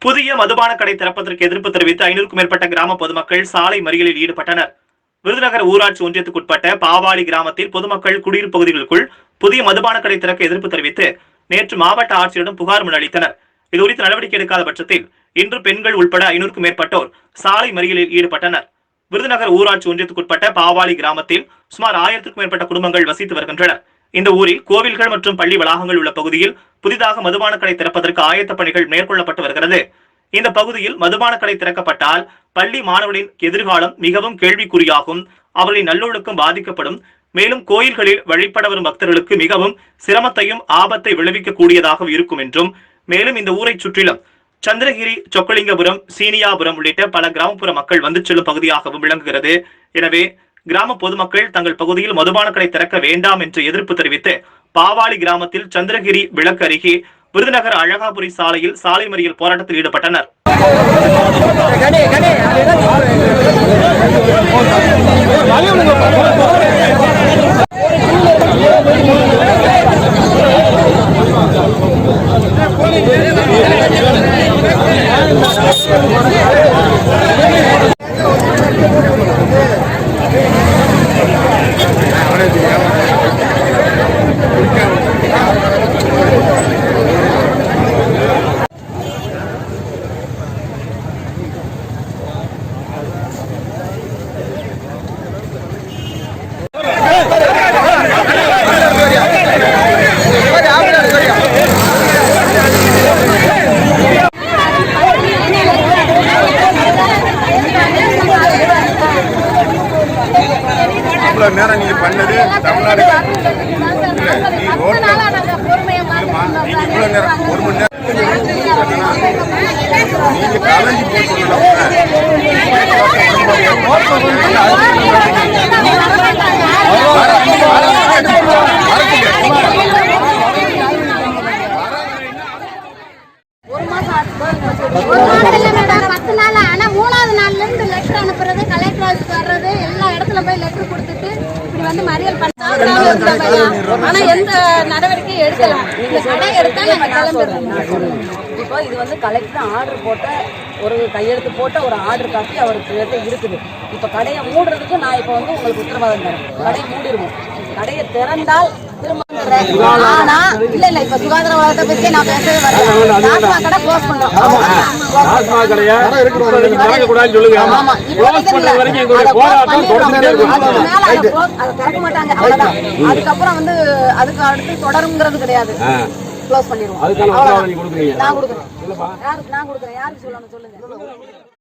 புதிய மதுபான கடை திறப்பதற்கு எதிர்ப்பு தெரிவித்து 500க்கும் மேற்பட்ட கிராம பொதுமக்கள் சாலை மறியலில் ஈடுபட்டனர். விருதுநகர் ஊராட்சி ஒன்றியத்துக்குட்பட்ட பாவாளி கிராமத்தில் பொதுமக்கள் குடியிருப்பு பகுதிகளுக்குள் புதிய மதுபான கடை திறக்க எதிர்ப்பு தெரிவித்து நேற்று மாவட்ட ஆட்சியரிடம் புகார் மனு அளித்தனர். இதுகுறித்து நடவடிக்கை எடுக்காத பட்சத்தில் இன்று பெண்கள் உட்பட 500க்கும் மேற்பட்டோர் சாலை மறியலில் ஈடுபட்டனர். விருதுநகர் ஊராட்சி ஒன்றியத்துக்குட்பட்ட பாவாளி கிராமத்தில் சுமார் 1000க்கும் மேற்பட்ட குடும்பங்கள் வசித்து வருகின்றனர். இந்த ஊரில் கோவில்கள் மற்றும் பள்ளி வளாகங்கள் உள்ள பகுதியில் புதிதாக மதுபான கடை திறப்பதற்கு ஆயத்த பணிகள் மேற்கொள்ளப்பட்டு வருகிறது. இந்த பகுதியில் மதுபான கடை திறக்கப்பட்டால் பள்ளி மாணவர்களின் எதிர்காலம் மிகவும் கேள்விக்குறியாகும். அவர்களின் நல்லொழுக்கம் பாதிக்கப்படும். மேலும் கோயில்களில் வழிபட வரும் பக்தர்களுக்கு மிகவும் சிரமத்தையும் ஆபத்தை விளைவிக்க கூடியதாக இருக்கும் என்றும், மேலும் இந்த ஊரை சுற்றிலும் சந்திரகிரி, சொக்கலிங்கபுரம், சீனியாபுரம் உள்ளிட்ட பல கிராமப்புற மக்கள் வந்து செல்லும் பகுதியாகவும் விளங்குகிறது. எனவே கிராம பொதுமக்கள் தங்கள் பகுதியில் மதுபான கடை திறக்க வேண்டாம் என்று எதிர்ப்பு தெரிவித்து பாவாளி கிராமத்தில் சந்திரகிரி விளக்கு அருகே விருதுநகர் அழகாபுரி சாலையில் சாலை மறியல் போராட்டத்தில் ஈடுபட்டனர். நேரம் நீங்க பண்ணது தமிழ்நாடு ஒரு மணி நேரம் நீங்க காலேஜ் மூணாவது நாள்ல இருந்து லெட்டர் அனுப்புறது, கலெக்டர் ஆஃபீஸ் வர்றது, எல்லா இடத்துல போய் லெட்டர் கொடுத்துட்டு இப்படி வந்து மறியல் பண்ண, ஆனா எந்த நடவடிக்கையும் எடுக்கலாம். இந்த கடை எடுத்தா நாங்க கிளம்பிடுறோம். இப்போ இது வந்து கலெக்டர் ஆர்டர் போட்ட ஒரு கையெழுத்து போட்ட ஒரு ஆர்டர் காப்பி அவருக்கு இருக்குது. இப்போ கடையை மூடுறதுக்கு நான் இப்போ வந்து உங்களுக்கு உத்தரவாதம் தரேன். கடையை மூடிடுவோம். கடையை திறந்தால் திரும்ப ஆனா இல்ல இப்ப சுகாதார வளத்தை பத்தி நான் பேசவே வரேன். கடை க்ளோஸ் பண்றோம். திறக்க மாட்டாங்க, அவ்வளவுதான். அதுக்கப்புறம் வந்து அதுக்கு அடுத்து தொடருங்கிறது கிடையாது. க்ளோஸ் பண்ணிடுவோம். நான் கொடுக்குறேன். யாருக்கு சொல்லணும் சொல்லுங்க.